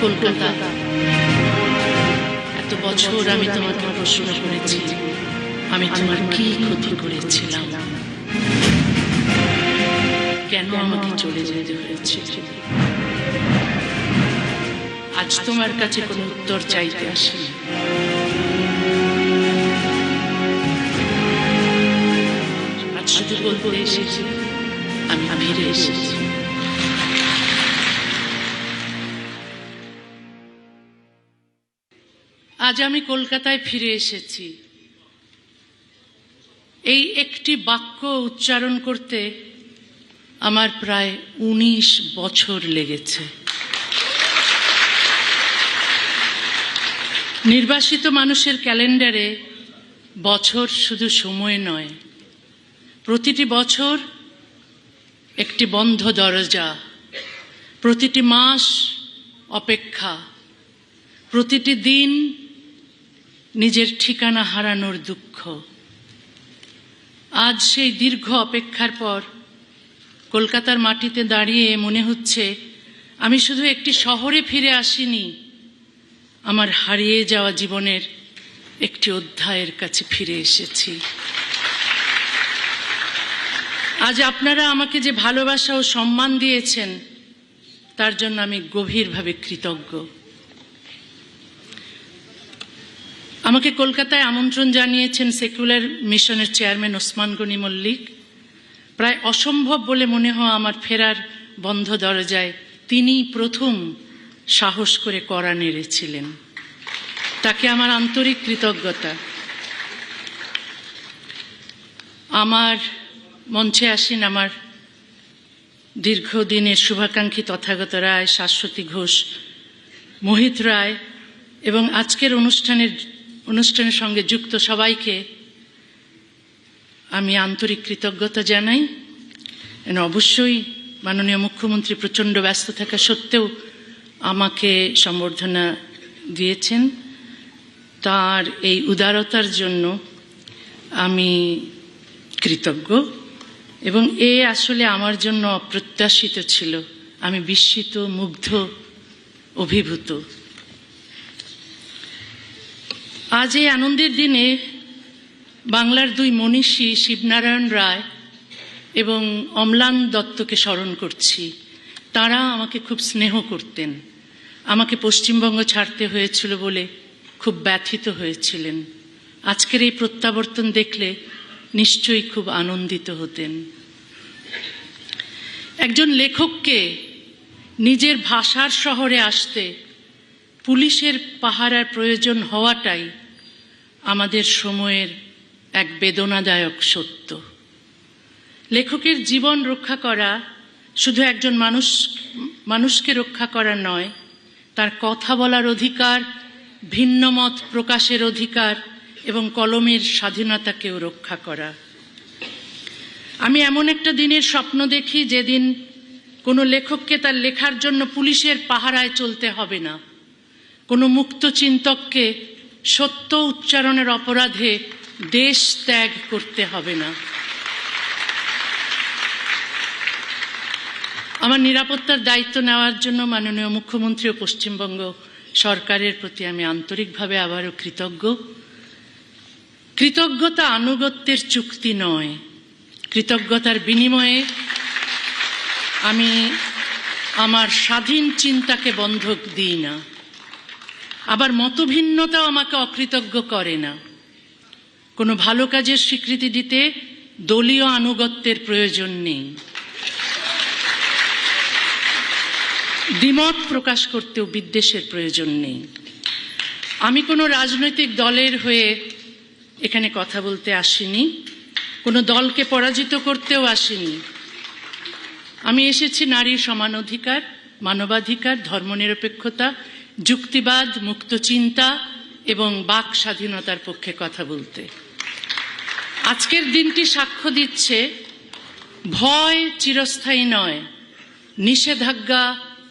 কলকাতা, এত বছর আমি তোমাকে প্রশ্ন করেছি, আমি তোমার কি ক্ষতি করেছিলাম, কেন আমাকে চলে যেতে হয়েছে। আজ তোমার কাছে কোনো উত্তর চাইতে আসিনি, আজ শুধু বলতে এসেছি আমি ফিরে এসেছি। আজ আমি কলকাতায় ফিরে এসেছি। এই একটি বাক্য উচ্চারণ করতে আমার প্রায় 19 বছর লেগেছে। নির্বাসিত মানুষের ক্যালেন্ডারে বছর শুধু সময় নয়, প্রতিটি বছর একটি বন্ধ দরজা, প্রতিটি মাস অপেক্ষা, প্রতিটি দিন নিজের ঠিকানা হারানোর দুঃখ। আজ সেই দীর্ঘ অপেক্ষার পর কলকাতার মাটিতে দাঁড়িয়ে মনে হচ্ছে আমি শুধু একটি শহরে ফিরে আসিনি, আমার হারিয়ে যাওয়া জীবনের একটি অধ্যায়ের কাছে ফিরে এসেছি। আজ আপনারা আমাকে যে ভালোবাসা ও সম্মান দিয়েছেন তার জন্য আমি গভীরভাবে কৃতজ্ঞ। আমাকে কলকাতায় আমন্ত্রণ জানিয়েছেন সেকুলার মিশনের চেয়ারম্যান ওসমান গনি মল্লিক। প্রায় অসম্ভব বলে মনে হয় আমার ফেরার বন্ধ দরজায় তিনি প্রথম সাহস করে কড়া নেড়েছিলেন, তাকে আমার আন্তরিক কৃতজ্ঞতা। আমার মঞ্চে আসেন আমার দীর্ঘদিনের শুভাকাঙ্ক্ষী তথাগত রায়, শাশ্বতী ঘোষ, মোহিত রায় এবং আজকের অনুষ্ঠানের সঙ্গে যুক্ত সবাইকে আমি আন্তরিক কৃতজ্ঞতা জানাই। অবশ্যই মাননীয় মুখ্যমন্ত্রী প্রচণ্ড ব্যস্ত থাকা সত্ত্বেও আমাকে সম্বর্ধনা দিয়েছেন, তার এই উদারতার জন্য আমি কৃতজ্ঞ এবং এ আসলে আমার জন্য অপ্রত্যাশিত ছিল। আমি বিস্মিত, মুগ্ধ, অভিভূত। আজ এই আনন্দের দিনে বাংলার দুই মনীষী শিবনারায়ণ রায় এবং অম্লান দত্তকে স্মরণ করছি। তারা আমাকে খুব স্নেহ করতেন, আমাকে পশ্চিমবঙ্গ ছাড়তে হয়েছিল বলে খুব ব্যথিত হয়েছিলেন। আজকের এই প্রত্যাবর্তন দেখলে নিশ্চয়ই খুব আনন্দিত হতেন। একজন লেখককে নিজের ভাষার শহরে আসতে পুলিশের পাহারার প্রয়োজন হওয়াটাই আমাদের সময়ের এক বেদনাদায়ক সত্য। লেখকের জীবন রক্ষা করা শুধু একজন মানুষকে রক্ষা করা নয়, তার কথা বলার অধিকার, ভিন্নমত প্রকাশের অধিকার এবং কলমের স্বাধীনতাকেও রক্ষা করা। আমি এমন একটা দিনের স্বপ্ন দেখি যেদিন কোনো লেখককে তার লেখার জন্য পুলিশের পাহারায় চলতে হবে না, কোনো মুক্ত চিন্তককে সত্য উচ্চারণের অপরাধে দেশ ত্যাগ করতে হবে না। আমার নিরাপত্তার দায়িত্ব নেওয়ার জন্য মাননীয় মুখ্যমন্ত্রী ও পশ্চিমবঙ্গ সরকারের প্রতি আমি আন্তরিকভাবে আবারও কৃতজ্ঞ। কৃতজ্ঞতা আনুগত্যের চুক্তি নয়, কৃতজ্ঞতার বিনিময়ে আমি আমার স্বাধীন চিন্তাকে বন্ধক দিই না, আবার মতভিন্নতাও আমাকে অকৃতজ্ঞ করে না। কোনো ভালো কাজের স্বীকৃতি দিতে দলীয় আনুগত্যের প্রয়োজন নেই, দ্বিমত প্রকাশ করতেও বিদ্বেষের প্রয়োজন নেই। আমি কোনো রাজনৈতিক দলের হয়ে এখানে কথা বলতে আসিনি, কোনো দলকে পরাজিত করতেও আসিনি। আমি এসেছি নারীর সমান অধিকার, মানবাধিকার, ধর্মনিরপেক্ষতা, যুক্তিবাদ, মুক্ত চিন্তা এবং বাক স্বাধীনতার পক্ষে কথা বলতে। আজকের দিনটি সাক্ষ্য দিচ্ছে ভয় চিরস্থায়ী নয়, নিষেধাজ্ঞা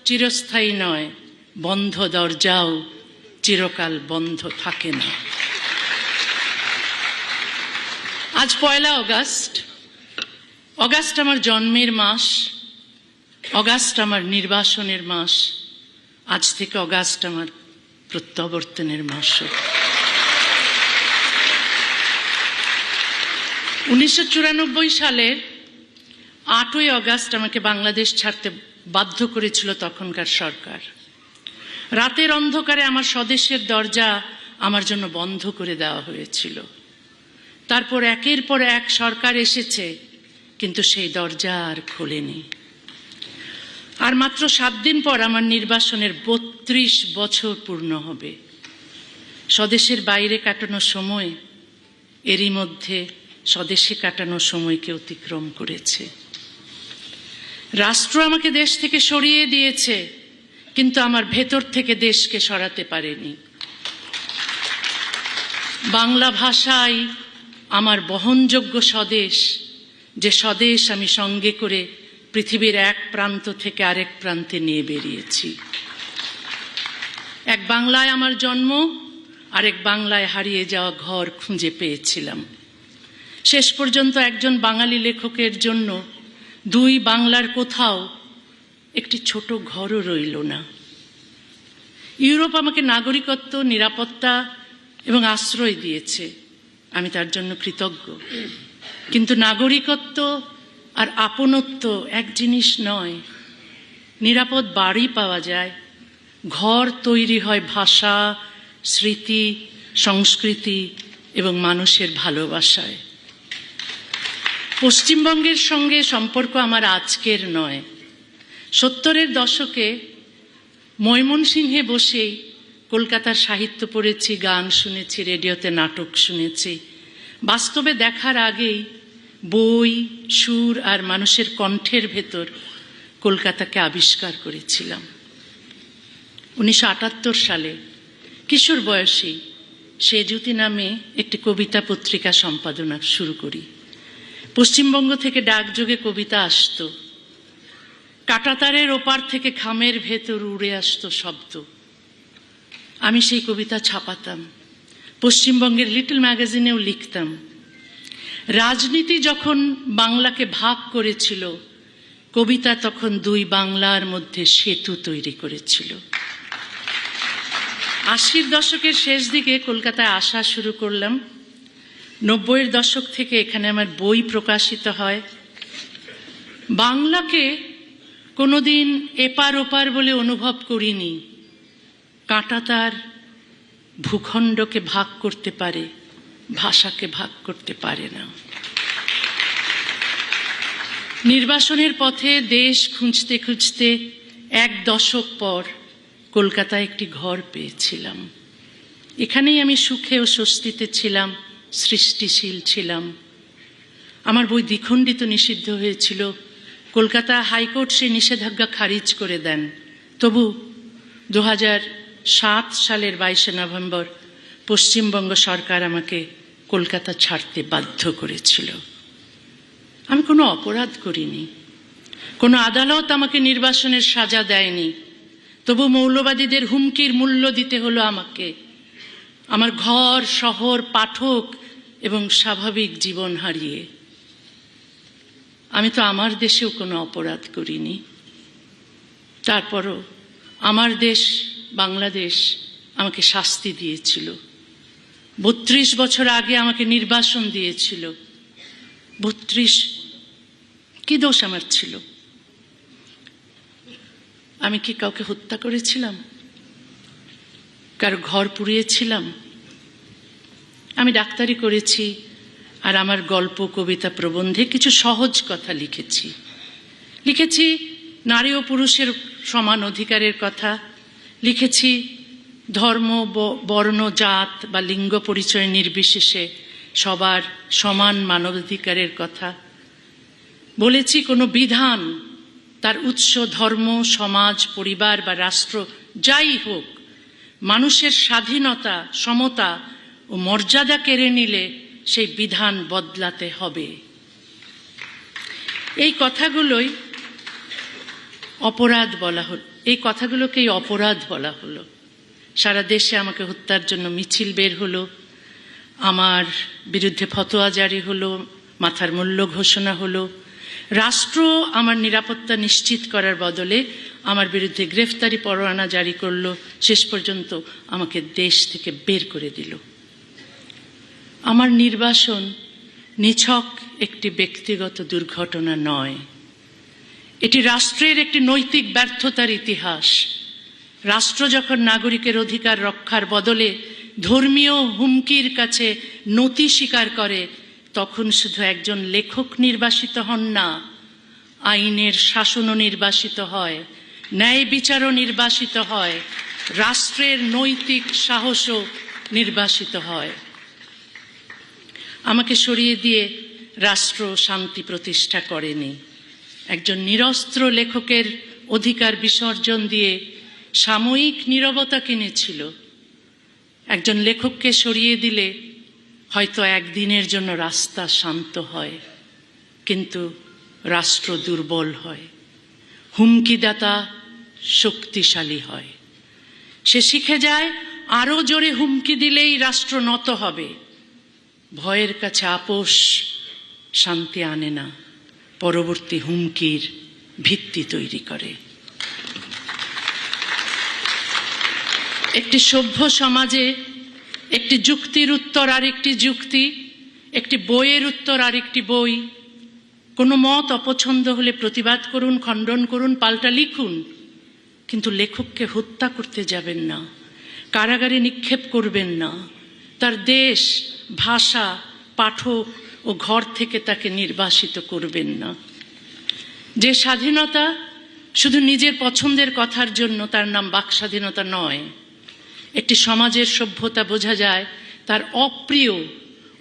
চিরস্থায়ী নয়, বন্ধ দরজাও চিরকাল বন্ধ থাকে না। আজ 1 অগাস্ট। অগাস্ট আমার জন্মের মাস, অগাস্ট আমার নির্বাসনের মাস, আজ থেকে অগাস্ট আমার প্রত্যাবর্তনের মাস। 1994 সালের 8ই অগাস্ট আমাকে বাংলাদেশ ছাড়তে বাধ্য করেছিল তখনকার সরকার। রাতের অন্ধকারে আমার স্বদেশের দরজা আমার জন্য বন্ধ করে দেওয়া হয়েছিল। তারপর একের পর এক সরকার এসেছে, কিন্তু সেই দরজা আর খোলেনি। আর মাত্র 7 দিন পর আমার নির্বাসনের 32 বছর পূর্ণ হবে। স্বদেশের বাইরে কাটানো সময় এরই মধ্যে স্বদেশে কাটানো সময়কে অতিক্রম করেছে। রাষ্ট্র আমাকে দেশ থেকে সরিয়ে দিয়েছে, কিন্তু আমার ভেতর থেকে দেশকে সরাতে পারেনি। বাংলা ভাষাই আমার বহনযোগ্য স্বদেশ, যে স্বদেশ আমি সঙ্গে করে পৃথিবীর এক প্রান্ত থেকে আরেক প্রান্তে নিয়ে বেরিয়েছি। এক বাংলায় আমার জন্ম, আরেক বাংলায় হারিয়ে যাওয়া ঘর খুঁজে পেয়েছিলাম। শেষ পর্যন্ত একজন বাঙালি লেখকের জন্য 2 বাংলার কোথাও একটি ছোট ঘরও রইল না। ইউরোপ আমাকে নাগরিকত্ব, নিরাপত্তা এবং আশ্রয় দিয়েছে, আমি তার জন্য কৃতজ্ঞ। কিন্তু নাগরিকত্ব আর আপনত্ব এক জিনিস নয়। নিরাপদ বাড়ি পাওয়া যায়, ঘর তৈরি হয় ভাষা, স্মৃতি, সংস্কৃতি এবং মানুষের ভালোবাসায়। পশ্চিমবঙ্গের সঙ্গে সম্পর্ক আমার আজকের নয়। 70-এর দশকে ময়মনসিংহে বসেই কলকাতার সাহিত্য পড়েছি, গান শুনেছি, রেডিওতে নাটক শুনেছি। বাস্তবে দেখার আগেই বই, সুর আর মানুষের কণ্ঠের ভেতর কলকাতাকে আবিষ্কার করেছিলাম। 1978 সালে কিশোর বয়সী সেজুতি নামে একটি কবিতা পত্রিকা সম্পাদনা শুরু করি। পশ্চিমবঙ্গ থেকে ডাকযোগে কবিতা আসতো। কাঁটাতারের ওপার থেকে খামের ভেতর উড়ে আসতো শব্দ। আমি সেই কবিতা ছাপাতাম, পশ্চিমবঙ্গের লিটল ম্যাগাজিনেও লিখতাম। রাজনীতি যখন বাংলাকে ভাগ করেছিল, কবিতা তখন 2 বাংলার মধ্যে সেতু তৈরি করেছিল। 80-র দশকের শেষ দিকে কলকাতায় আসা শুরু করলাম। 90-এর দশক থেকে এখানে আমার বই প্রকাশিত হয়। বাংলাকে কোনোদিন এপার ওপার বলে অনুভব করিনি। কাঁটাতার ভূখণ্ডকে ভাগ করতে পারে, ভাষাকে ভাগ করতে পারে না। নির্বাসনের পথে দেশ খুঁজতে খুঁজতে 1 দশক পর কলকাতায় একটি ঘর পেয়েছিলাম। এখানেই আমি সুখে ও স্বস্তিতে ছিলাম, সৃষ্টিশীল ছিলাম। আমার বই দ্বিখণ্ডিত নিষিদ্ধ হয়েছিল। কলকাতা হাইকোর্ট সেই নিষেধাজ্ঞা খারিজ করে দেন। তবু 2007 সালের 22শে নভেম্বর পশ্চিমবঙ্গ সরকার আমাকে কলকাতা ছাড়তে বাধ্য করেছিল। আমি কোনো অপরাধ করিনি, কোনো আদালত আমাকে নির্বাসনের সাজা দেয়নি। তবু মৌলবাদীদের হুমকির মূল্য দিতে হলো আমাকে। আমার ঘর, শহর, পাঠক এবং স্বাভাবিক জীবন হারিয়ে। আমি তো আমার দেশেও কোনো অপরাধ করিনি। তারপরও আমার দেশ বাংলাদেশ আমাকে শাস্তি দিয়েছিল। 32 বছর আগে আমাকে নির্বাসন দিয়েছিল। 32 কি দোষ আমার ছিল? আমি কি কাউকে হত্যা করেছিলাম? কারো ঘর পুড়িয়েছিলাম? আমি ডাক্তারি করেছি, আর আমার গল্প, কবিতা, প্রবন্ধে কিছু সহজ কথা লিখেছি নারী ও পুরুষের সমান অধিকারের কথা, লিখেছি ধর্ম, বর্ণ, জাত বা লিঙ্গ পরিচয় নির্বিশেষে সবার সমান মানবাধিকারের কথা। বলেছি কোনো বিধান, তার উৎস ধর্ম, সমাজ, পরিবার বা রাষ্ট্র যাই হোক, মানুষের স্বাধীনতা, সমতা ও মর্যাদা কেড়ে নিলে সেই বিধান বদলাতে হবে। এই কথাগুলোই অপরাধ বলা হলো, এই কথাগুলোকেই অপরাধ বলা হলো। সারা দেশে আমাকে হত্যার জন্য মিছিল বের হলো, আমার বিরুদ্ধে ফতোয়া জারি হলো, মাথার মূল্য ঘোষণা হলো। রাষ্ট্র আমার নিরাপত্তা নিশ্চিত করার বদলে আমার বিরুদ্ধে গ্রেফতারি পরোয়ানা জারি করলো, শেষ পর্যন্ত আমাকে দেশ থেকে বের করে দিল। আমার নির্বাসন নিছক একটি ব্যক্তিগত দুর্ঘটনা নয়, এটি রাষ্ট্রের একটি নৈতিক ব্যর্থতার ইতিহাস। রাষ্ট্র যখন নাগরিকের অধিকার রক্ষার বদলে ধর্মীয় হুমকির কাছে নতি স্বীকার করে, তখন শুধু একজন লেখক নির্বাসিত হন না, আইনের শাসনও নির্বাসিত হয়, ন্যায় বিচারও নির্বাসিত হয়, রাষ্ট্রের নৈতিক সাহসও নির্বাসিত হয়। আমাকে সরিয়ে দিয়ে রাষ্ট্র শান্তি প্রতিষ্ঠা করেনি। একজন নিরস্ত্র লেখকের অধিকার বিসর্জন দিয়ে সাময়িক নীরবতা কিনেছিল। একজন লেখককে সরিয়ে দিলে হয়তো একদিনের জন্য রাস্তা শান্ত হয়, কিন্তু রাষ্ট্র দুর্বল হয়, হুমকিদাতা শক্তিশালী হয়। সে শিখে যায় আরো জোরে হুমকি দিলেই রাষ্ট্র নত হবে। ভয়ের কাছে আপোষ শান্তি আনে না, পরবর্তী হুমকির ভিত্তি তৈরি করে। একটি সভ্য সমাজে একটি যুক্তির উত্তর আরেকটি যুক্তি, একটি বইয়ের উত্তর আরেকটি বই। কোনো মত অপছন্দ হলে প্রতিবাদ করুন, খণ্ডন করুন, পাল্টা লিখুন, কিন্তু লেখককে হত্যা করতে যাবেন না, কারাগারে নিক্ষেপ করবেন না, তার দেশ, ভাষা, পাঠক ও ঘর থেকে তাকে নির্বাসিত করবেন না। যে স্বাধীনতা শুধু নিজের পছন্দের কথার জন্য, তার নাম বাক স্বাধীনতা নয়। একটি সমাজের সভ্যতা বোঝা যায় তার অপ্রিয়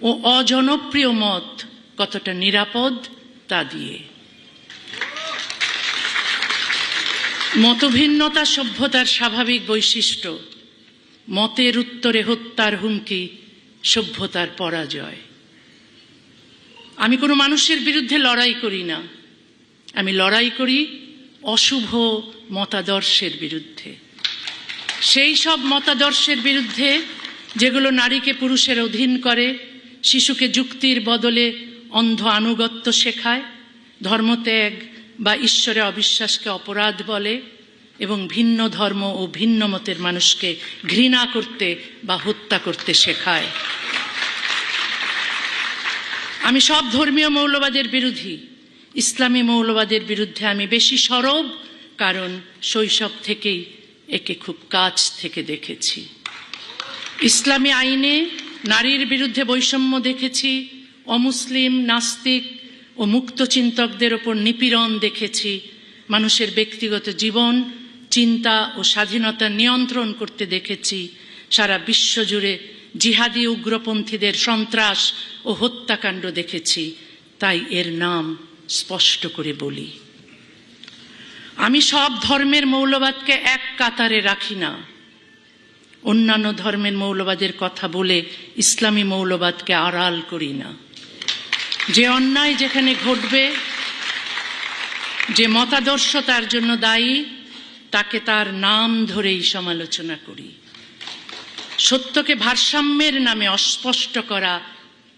ও অজনপ্রিয় মত কতটা নিরাপদ তা দিয়ে। মতভিন্নতা সভ্যতার স্বাভাবিক বৈশিষ্ট্য। মতের উত্তরে হত্যার হুমকি সভ্যতার পরাজয়। আমি কোনো মানুষের বিরুদ্ধে লড়াই করি না, আমি লড়াই করি অশুভ মতাদর্শের বিরুদ্ধে। সেই সব মতাদর্শের বিরুদ্ধে যেগুলো নারীকে পুরুষের অধীন করে, শিশুকে যুক্তির বদলে অন্ধ আনুগত্য শেখায়, ধর্মত্যাগ বা ঈশ্বরে অবিশ্বাসকে অপরাধ বলে এবং ভিন্ন ধর্ম ও ভিন্ন মতের মানুষকে ঘৃণা করতে বা হত্যা করতে শেখায়। আমি সব ধর্মীয় মৌলবাদের বিরোধী। ইসলামী মৌলবাদের বিরুদ্ধে আমি বেশি সরব, কারণ শৈশব থেকেই একে খুব কাছ থেকে দেখেছি। ইসলামী আইনে নারীর বিরুদ্ধে বৈষম্য দেখেছি, অমুসলিম, নাস্তিক ও মুক্ত চিন্তকদের ওপর নিপীড়ন দেখেছি, মানুষের ব্যক্তিগত জীবন, চিন্তা ও স্বাধীনতা নিয়ন্ত্রণ করতে দেখেছি, সারা বিশ্ব জুড়ে জিহাদি উগ্রপন্থীদের সন্ত্রাস ও হত্যাকাণ্ড দেখেছি। তাই এর নাম স্পষ্ট করে বলি। আমি সব ধর্মের মৌলবাদকে এক কাতারে রাখি না। অন্যান্য ধর্মের মৌলবাদের কথা বলে ইসলামী মৌলবাদকে আড়াল করি না। যে অন্যায় যেখানে ঘটবে, যে মতাদর্শ তার জন্য দায়ী, তাকে তার নাম ধরেই সমালোচনা করি। সত্যকে ভারসাম্যের নামে অস্পষ্ট করা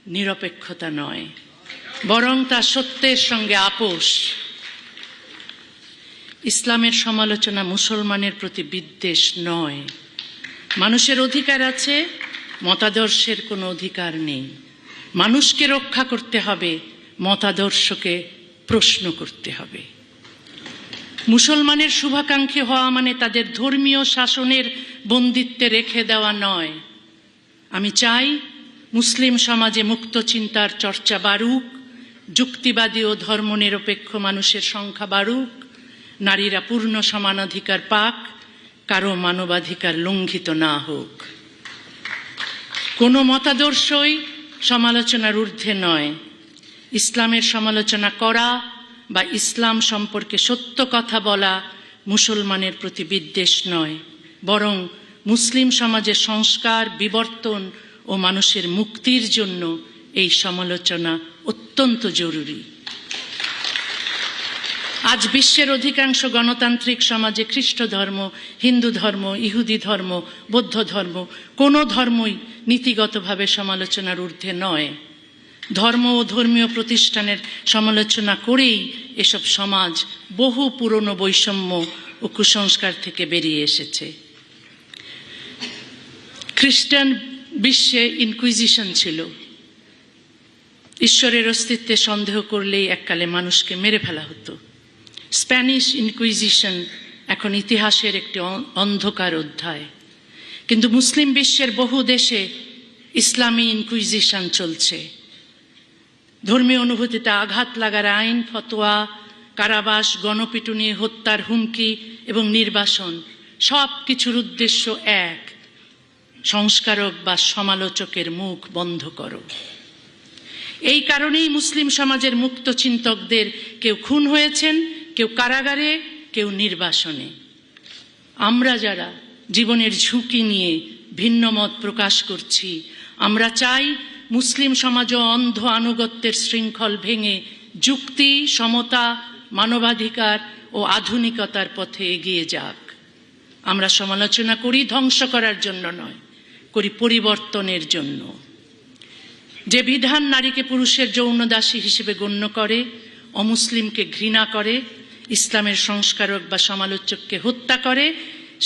নিরপেক্ষতা নয়, বরং তা সত্যের সঙ্গে আপোষ। ইসলামের সমালোচনা মুসলমানের প্রতি বিদ্বেষ নয়। মানুষের অধিকার আছে, মতাদর্শের কোনো অধিকার নেই। মানুষকে রক্ষা করতে হবে, মতাদর্শকে প্রশ্ন করতে হবে। মুসলমানের শুভাকাঙ্ক্ষী হওয়া মানে তাদের ধর্মীয় শাসনের বন্দিত্বে রেখে দেওয়া নয়। আমি চাই মুসলিম সমাজে মুক্ত চিন্তার চর্চা বাড়ুক, যুক্তিবাদী ও ধর্মনিরপেক্ষ মানুষের সংখ্যা বাড়ুক, নারীরা পূর্ণ সমানাধিকার পাক, কারো মানবাধিকার লঙ্ঘিত না হোক। কোনো মতাদর্শই সমালোচনার ঊর্ধ্বে নয়। ইসলামের সমালোচনা করা বা ইসলাম সম্পর্কে সত্য কথা বলা মুসলমানের প্রতি বিদ্বেষ নয়, বরং মুসলিম সমাজের সংস্কার, বিবর্তন ও মানুষের মুক্তির জন্য এই সমালোচনা অত্যন্ত জরুরি। আজ বিশ্বের অধিকাংশ গণতান্ত্রিক সমাজে খ্রিস্ট ধর্ম, হিন্দু ধর্ম, ইহুদি ধর্ম, বৌদ্ধ ধর্ম, কোনো ধর্মই নীতিগতভাবে সমালোচনার ঊর্ধ্বে নয়। ধর্ম ও ধর্মীয় প্রতিষ্ঠানের সমালোচনা করেই এসব সমাজ বহু পুরনো বৈষম্য ও ও কুসংস্কার থেকে বেরিয়ে এসেছে। খ্রিস্টান বিশ্বে ইনকুইজিশন ছিল। ঈশ্বরের অস্তিত্বে সন্দেহ করলেই এককালে মানুষকে মেরে ফেলা হতো। স্প্যানিশ ইনকুইজিশন এখন ইতিহাসের একটি অন্ধকার অধ্যায়। কিন্তু মুসলিম বিশ্বের বহু দেশে ইসলামী ইনকুইজিশন চলছে। ধর্মীয় অনুভূতিতে আঘাত লাগার আইন, ফতোয়া, কারাবাস, গণপিটুনি, হত্যার হুমকি এবং নির্বাসন সব কিছুর উদ্দেশ্য এক: সংস্কারক বা সমালোচকের মুখ বন্ধ করো। এই কারণেই মুসলিম সমাজের মুক্ত চিন্তকদের কেউ খুন হয়েছেন, কেউ কারাগারে, কেউ নির্বাসনে। আমরা যারা জীবনের ঝুঁকি নিয়ে ভিন্ন মত প্রকাশ করছি, আমরা চাই মুসলিম সমাজও অন্ধ আনুগত্যের শৃঙ্খল ভেঙে যুক্তি, সমতা, মানবাধিকার ও আধুনিকতার পথে এগিয়ে যাক। আমরা সমালোচনা করি ধ্বংস করার জন্য নয়, করি পরিবর্তনের জন্য। যে বিধান নারীকে পুরুষের যৌনদাসী হিসেবে গণ্য করে, অমুসলিমকে ঘৃণা করে, ইসলামের সংস্কারক বা সমালোচককে হত্যা করে,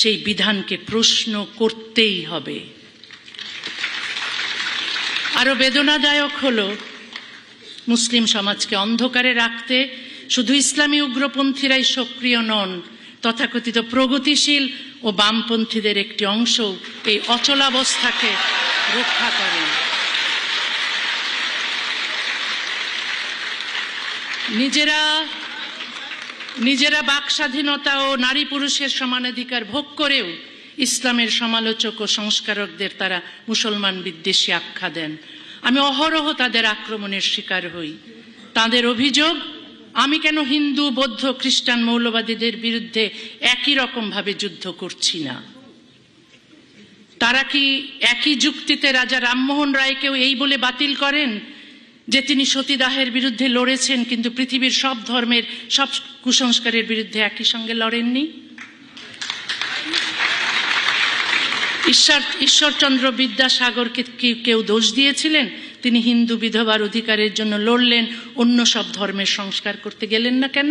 সেই বিধানকে প্রশ্ন করতেই হবে। আরো বেদনাদায়ক হলো, মুসলিম সমাজকে অন্ধকারে রাখতে শুধু ইসলামী উগ্রপন্থীরাই সক্রিয় নন, তথাকথিত প্রগতিশীল ও বামপন্থীদের একটি অংশ এই অচলাবস্থাকে রক্ষা করেন। নিজেরা বাক স্বাধীনতা ও নারী পুরুষের সমানাধিকার ভোগ করেও ইসলামের সমালোচক ও সংস্কারকদের তারা মুসলমান বিদ্বেষী আখ্যা দেন। আমি অহরহ তাদের আক্রমণের শিকার হই। তাদের অভিযোগ, আমি কেন হিন্দু, বৌদ্ধ, খ্রিস্টান মৌলবাদীদের বিরুদ্ধে একই রকম ভাবে যুদ্ধ করছি না? তারা কি একই যুক্তিতে রাজা রামমোহন রায়কেও এই বলে বাতিল করেন যে তিনি সতীদাহের বিরুদ্ধে লড়েছেন, কিন্তু পৃথিবীর সব ধর্মের সব কুসংস্কারের বিরুদ্ধে একই সঙ্গে লড়েননি? ঈশ্বরচন্দ্র বিদ্যাসাগরকে কি কেউ দোষ দিয়েছিলেন? তিনি হিন্দু বিধবার অধিকারের জন্য লড়লেন, অন্য সব ধর্মের সংস্কার করতে গেলেন না কেন?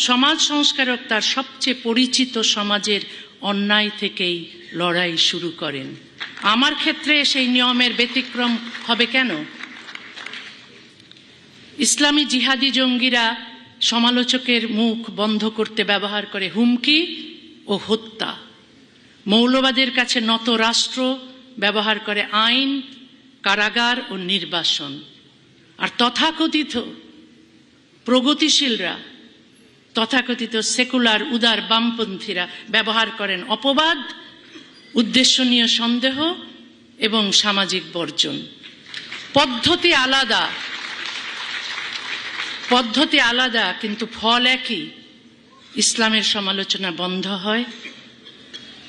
সমাজ সংস্কারক তার সবচেয়ে পরিচিত সমাজের অন্যায় থেকেই লড়াই শুরু করেন। আমার ক্ষেত্রে সেই নিয়মের ব্যতিক্রম হবে কেন? ইসলামী জিহাদি জঙ্গিরা সমালোচকের মুখ বন্ধ করতে ব্যবহার করে হুমকি ও হত্যা। মৌলবাদের কাছে নত রাষ্ট্র ব্যবহার করে আইন, কারাগার ও নির্বাসন। আর তথাকথিত প্রগতিশীলরা, তথাকথিত সেকুলার উদার বামপন্থীরা ব্যবহার করেন অপবাদ, উদ্দেশ্যনীয় সন্দেহ এবং সামাজিক বর্জন। পদ্ধতি আলাদা কিন্তু ফল একই। ইসলামের সমালোচনা বন্ধ হয়,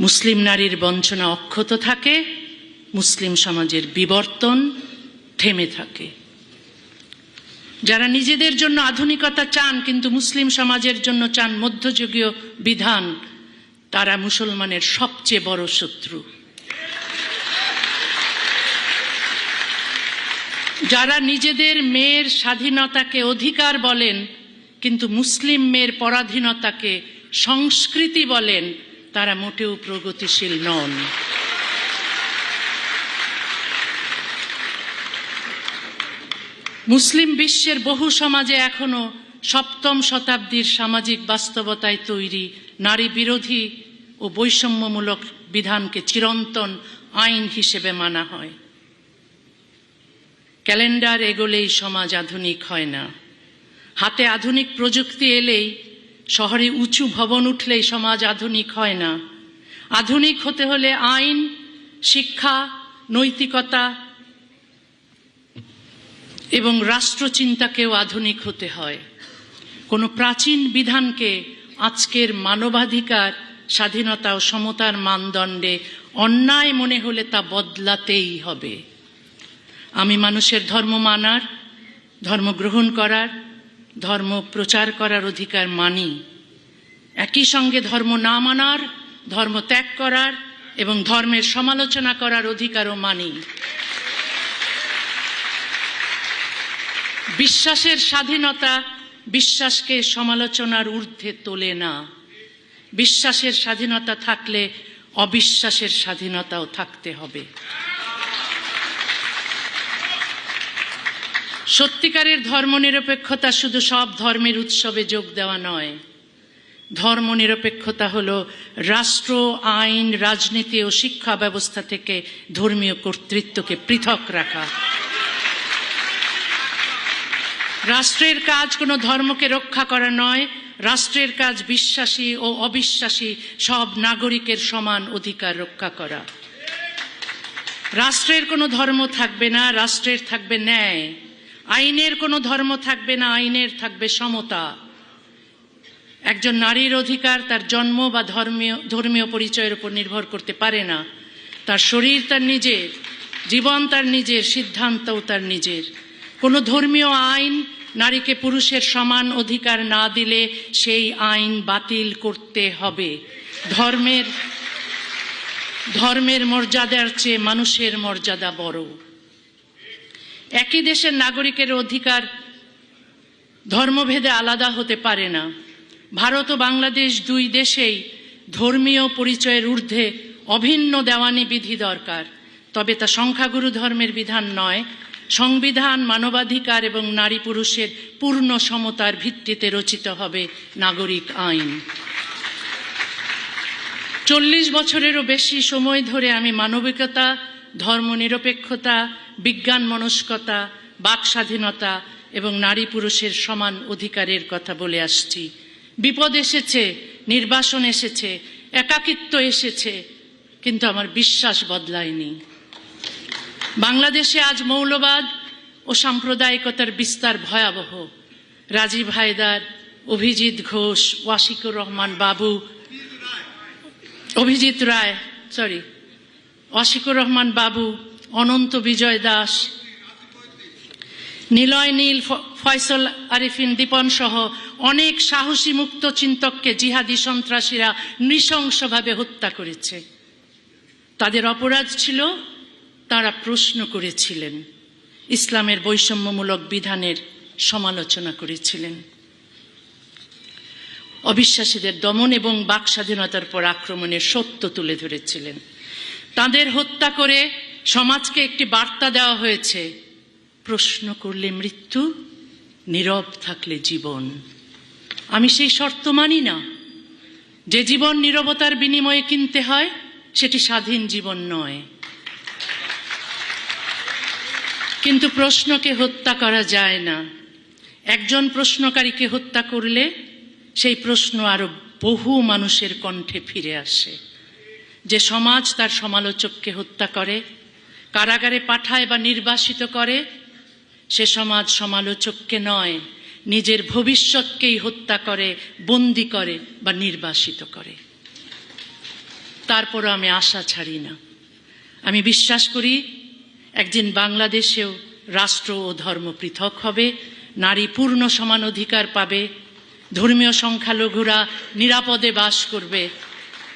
মুসলিম নারীর বঞ্চনা অক্ষত থাকে, মুসলিম সমাজের বিবর্তন থেমে থাকে। যারা নিজেদের জন্য আধুনিকতা চান কিন্তু মুসলিম সমাজের জন্য চান মধ্যযুগীয় বিধান, তারা মুসলমানের সবচেয়ে বড় শত্রু। যারা নিজেদের মেয়ের স্বাধীনতাকে অধিকার বলেন কিন্তু মুসলিম মেয়ের পরাধীনতাকে সংস্কৃতি বলেন, তারা মোটেও প্রগতিশীল নন। মুসলিম বিশ্বের বহু সমাজে এখনো সপ্তম শতাব্দীর সামাজিক বাস্তবতায় তৈরি নারী বিরোধী ও বৈষম্যমূলক বিধানকে চিরন্তন আইন হিসেবে মানা হয়। ক্যালেন্ডার এগোলেই সমাজ আধুনিক হয় না। হাতে আধুনিক প্রযুক্তি এলেই, শহরে উঁচু ভবন উঠলেই সমাজ আধুনিক হয় না। আধুনিক হতে হলে আইন, শিক্ষা, নৈতিকতা এবং রাষ্ট্রচিন্তাকেও আধুনিক হতে হয়। কোনো প্রাচীন বিধানকে আজকের মানবাধিকার, স্বাধীনতা ও সমতার মানদণ্ডে অন্যায় মনে হলে তা বদলাতেই হবে। আমি মানুষের ধর্ম মানার, ধর্ম গ্রহণ করার, ধর্ম প্রচার করার অধিকার মানি। একই সঙ্গে ধর্ম না মানার, ধর্ম ত্যাগ করার এবং ধর্মের সমালোচনা করার অধিকারও মানি। বিশ্বাসের স্বাধীনতা বিশ্বাসকে সমালোচনার ঊর্ধ্বে তোলে না। বিশ্বাসের স্বাধীনতা থাকলে অবিশ্বাসের স্বাধীনতাও থাকতে হবে। সত্যিকারের ধর্মনিরপেক্ষতা শুধু সব ধর্মের উৎসবে যোগ দেওয়া নয়। ধর্মনিরপেক্ষতা হলো রাষ্ট্র, আইন, রাজনীতি ও শিক্ষা ব্যবস্থা থেকে ধর্মীয় কর্তৃত্বকে পৃথক রাখা। রাষ্ট্রের কাজ কোনো ধর্মকে রক্ষা করা নয়, রাষ্ট্রের কাজ বিশ্বাসী ও অবিশ্বাসী সব নাগরিকের সমান অধিকার রক্ষা করা। রাষ্ট্রের কোনো ধর্ম থাকবে না, রাষ্ট্রের থাকবে ন্যায়। আইনের কোনো ধর্ম থাকবে না, আইনের থাকবে সমতা। একজন নারীর অধিকার তার জন্ম বা ধর্মীয় পরিচয়ের উপর নির্ভর করতে পারে না। তার শরীর তার নিজের, জীবন তার নিজের, সিদ্ধান্তও তার নিজের। কোনো ধর্মীয় আইন নারীকে পুরুষের সমান অধিকার না দিলে সেই আইন বাতিল করতে হবে। ধর্মের মর্যাদার চেয়ে মানুষের মর্যাদা বড়। একই দেশের নাগরিকের অধিকার ধর্মভেদে আলাদা হতে পারে না। ভারত ও বাংলাদেশ দুই দেশেই ধর্মীয় পরিচয়ের ঊর্ধ্বে অভিন্ন দেওয়ানি বিধি দরকার, তবে তা সংখ্যাগুরু ধর্মের বিধান নয়। সংবিধান, মানবাধিকার এবং নারী পুরুষের পূর্ণ সমতার ভিত্তিতে রচিত হবে নাগরিক আইন। 40 বছরেরও বেশি সময় ধরে আমি মানবিকতা, ধর্মনিরপেক্ষতা, বিজ্ঞান মনস্কতা, বাক স্বাধীনতা এবং নারী পুরুষের সমান অধিকারের কথা বলে আসছি। বিপদ এসেছে, নির্বাসন এসেছে, একাকিত্ব এসেছে, কিন্তু আমার বিশ্বাস বদলায়নি। বাংলাদেশে আজ মৌলবাদ ও সাম্প্রদায়িকতার বিস্তার ভয়াবহ। রাজীব হায়দার, অভিজিৎ ঘোষ, ওয়াশিকুর রহমান বাবু, ওয়াশিকুর রহমান বাবু, অনন্ত বিজয় দাস, নিলয় নীল, ফয়সল আরিফিন দীপন সহ অনেক সাহসী মুক্ত চিন্তককে জিহাদি সন্ত্রাসীরা নৃশংসভাবে হত্যা করেছে। তাদের অপরাধ ছিল তারা প্রশ্ন করেছিলেন, ইসলামের বৈষম্যমূলক বিধানের সমালোচনা করেছিলেন, অবিশ্বাসীদের দমন এবং বাক স্বাধীনতার পর আক্রমণের সত্য তুলে ধরেছিলেন। তাদের হত্যা করে সমাজকে একটি বার্তা দেওয়া হয়েছে, প্রশ্ন করলে মৃত্যু, নীরব থাকলে জীবন। আমি সেই শর্ত মানি না। যে জীবন নীরবতার বিনিময়ে কিনতে হয় সেটি স্বাধীন জীবন নয়। কিন্তু প্রশ্নকে হত্যা করা যায় না। একজন প্রশ্নকারীকে হত্যা করলে সেই প্রশ্ন আরো বহু মানুষের কণ্ঠে ফিরে আসে। যে সমাজ তার সমালোচককে হত্যা করে, কারাগারে পাঠায় বা নির্বাসিত করে, সে সমাজ সমালোচককে নয়, নিজের ভবিষ্যৎকেই হত্যা করে, বন্দী করে বা নির্বাসিত করে। তারপরও আমি আশা ছাড়ি না। আমি বিশ্বাস করি একদিন বাংলাদেশেও রাষ্ট্র ও ধর্ম পৃথক হবে, নারী পূর্ণ সমান অধিকার পাবে, ধর্মীয় সংখ্যালঘুরা নিরাপদে বাস করবে,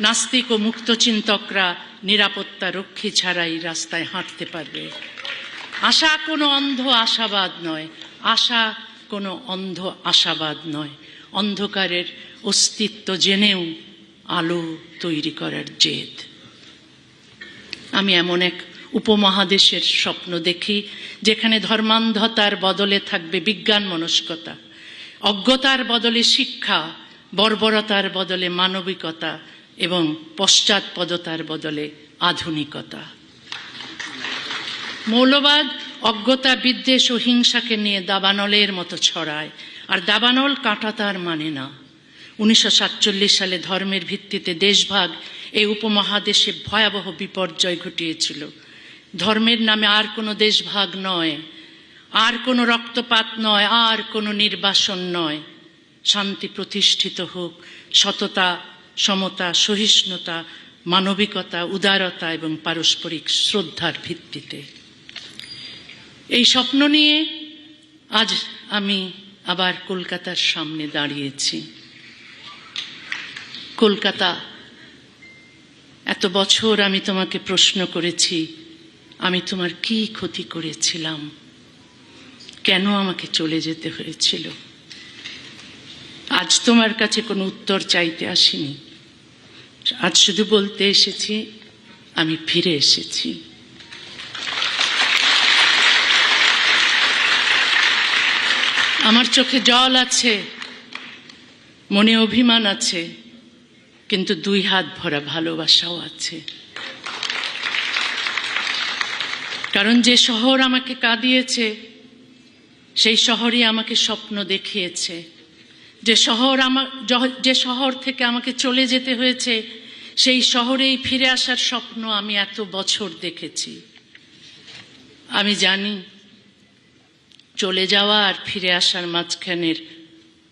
নাস্তিক ও মুক্তচিন্তকরা নিরাপত্তা রক্ষী ছাড়াই রাস্তায় হাঁটতে পারবে। আশা কোনো অন্ধ আশাবাদ নয়, আশা কোনো অন্ধ আশাবাদ নয়, অন্ধকারের অস্তিত্ব জেনেও আলো তৈরি করার জেদ। আমি এমন এক উপমহাদেশের স্বপ্ন দেখি যেখানে ধর্মান্ধতার বদলে থাকবে বিজ্ঞান মনস্কতা, অজ্ঞতার বদলে শিক্ষা, বর্বরতার বদলে মানবিকতা এবং পশ্চাৎপদতার বদলে আধুনিকতা। মৌলবাদ অজ্ঞতা, বিদ্বেষ ও হিংসাকে নিয়ে দাবানলের মতো ছড়ায়, আর দাবানল কাঁটা তার মানে না। 1947 সালে ধর্মের ভিত্তিতে দেশভাগ এই উপমহাদেশে ভয়াবহ বিপর্যয় ঘটিয়েছিল। ধর্মের নামে আর কোনো দেশভাগ নয়, আর কোনো রক্তপাত নয়, আর কোনো নির্বাসন নয়। শান্তি প্রতিষ্ঠিত হোক সততা, সমতা, সহিষ্ণুতা, মানবিকতা, উদারতা এবং পারস্পরিক শ্রদ্ধার ভিত্তিতে। এই স্বপ্ন নিয়ে আজ আমি আবার কলকাতার সামনে দাঁড়িয়েছি। কলকাতা, এত বছর আমি তোমাকে প্রশ্ন করেছি, আমি তোমার কি ক্ষতি করেছিলাম, কেন আমাকে চলে যেতে হয়েছিল? আজ তোমার কাছে কোনো উত্তর চাইতে আসিনি, আজ শুধু বলতে এসেছি আমি ফিরে এসেছি। আমার চোখে জল আছে, মনে অভিমান আছে, কিন্তু 2 হাত ভরা ভালোবাসাও আছে। কারণ যে শহর আমাকে কাঁদিয়েছে সেই শহরই আমাকে স্বপ্ন দেখিয়েছে। যে শহর থেকে আমাকে চলে যেতে হয়েছে সেই শহরেই ফিরে আসার স্বপ্ন আমি এত বছর দেখেছি। আমি জানি চলে যাওয়া আর ফিরে আসার মাঝখানের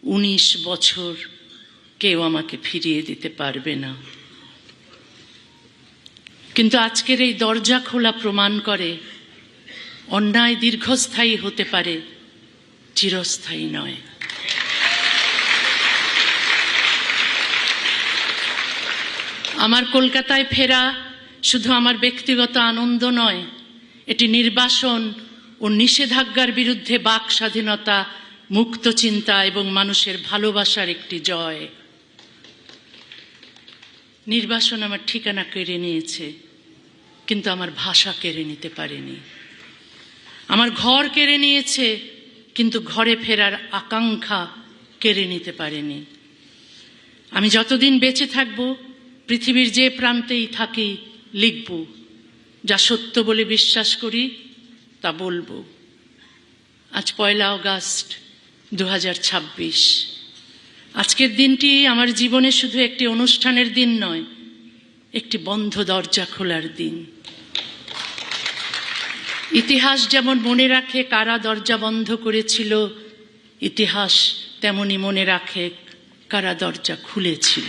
19 বছর কেউ আমাকে ফিরিয়ে দিতে পারবে না। কিন্তু আজকের এই দরজা খোলা প্রমাণ করে অন্যায় দীর্ঘস্থায়ী হতে পারে, চিরস্থায়ী নয়। আমার কলকাতায় ফেরা শুধু আমার ব্যক্তিগত আনন্দ নয়, এটি নির্বাসন ও নিষেধাজ্ঞার বিরুদ্ধে বাক স্বাধীনতা, মুক্ত চিন্তা এবং মানুষের ভালোবাসার একটি জয়। নির্বাসন আমার ঠিকানা কেড়ে নিয়েছে, কিন্তু আমার ভাষা কেড়ে নিতে পারেনি। আমার ঘর কেড়ে নিয়েছে, কিন্তু ঘরে ফেরার আকাঙ্ক্ষা কেড়ে নিতে পারেনি। আমি যতদিন বেঁচে থাকব পৃথিবীর যে প্রান্তেই থাকি লিখব, যা সত্য বলে বিশ্বাস করি তা বলবো। আজ 1 অগাস্ট 2026। আজকের দিনটি আমার জীবনে শুধু একটি অনুষ্ঠানের দিন নয়, একটি বন্ধ দরজা খোলার দিন। ইতিহাস যেমন মনে রাখে কারা দরজা বন্ধ করেছিল, ইতিহাস তেমনি মনে রাখে কারা দরজা খুলেছিল।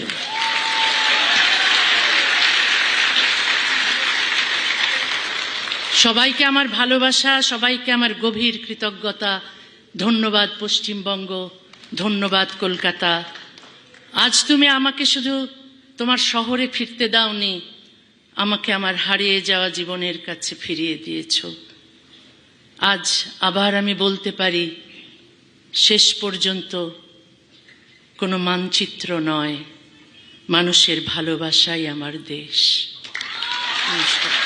সবাইকে আমার ভালোবাসা, সবাইকে আমার গভীর কৃতজ্ঞতা। ধন্যবাদ পশ্চিমবঙ্গ, ধন্যবাদ কলকাতা। আজ তুমি আমাকে শুধু তোমার শহরে ফিরতে দাওনি, আমাকে আমার হারিয়ে যাওয়া জীবনের কাছে ফিরিয়ে দিয়েছ। আজ আবার আমি বলতে পারি, শেষ পর্যন্ত কোনো মানচিত্র নয়, মানুষের ভালোবাসাই আমার দেশ। নমস্কার।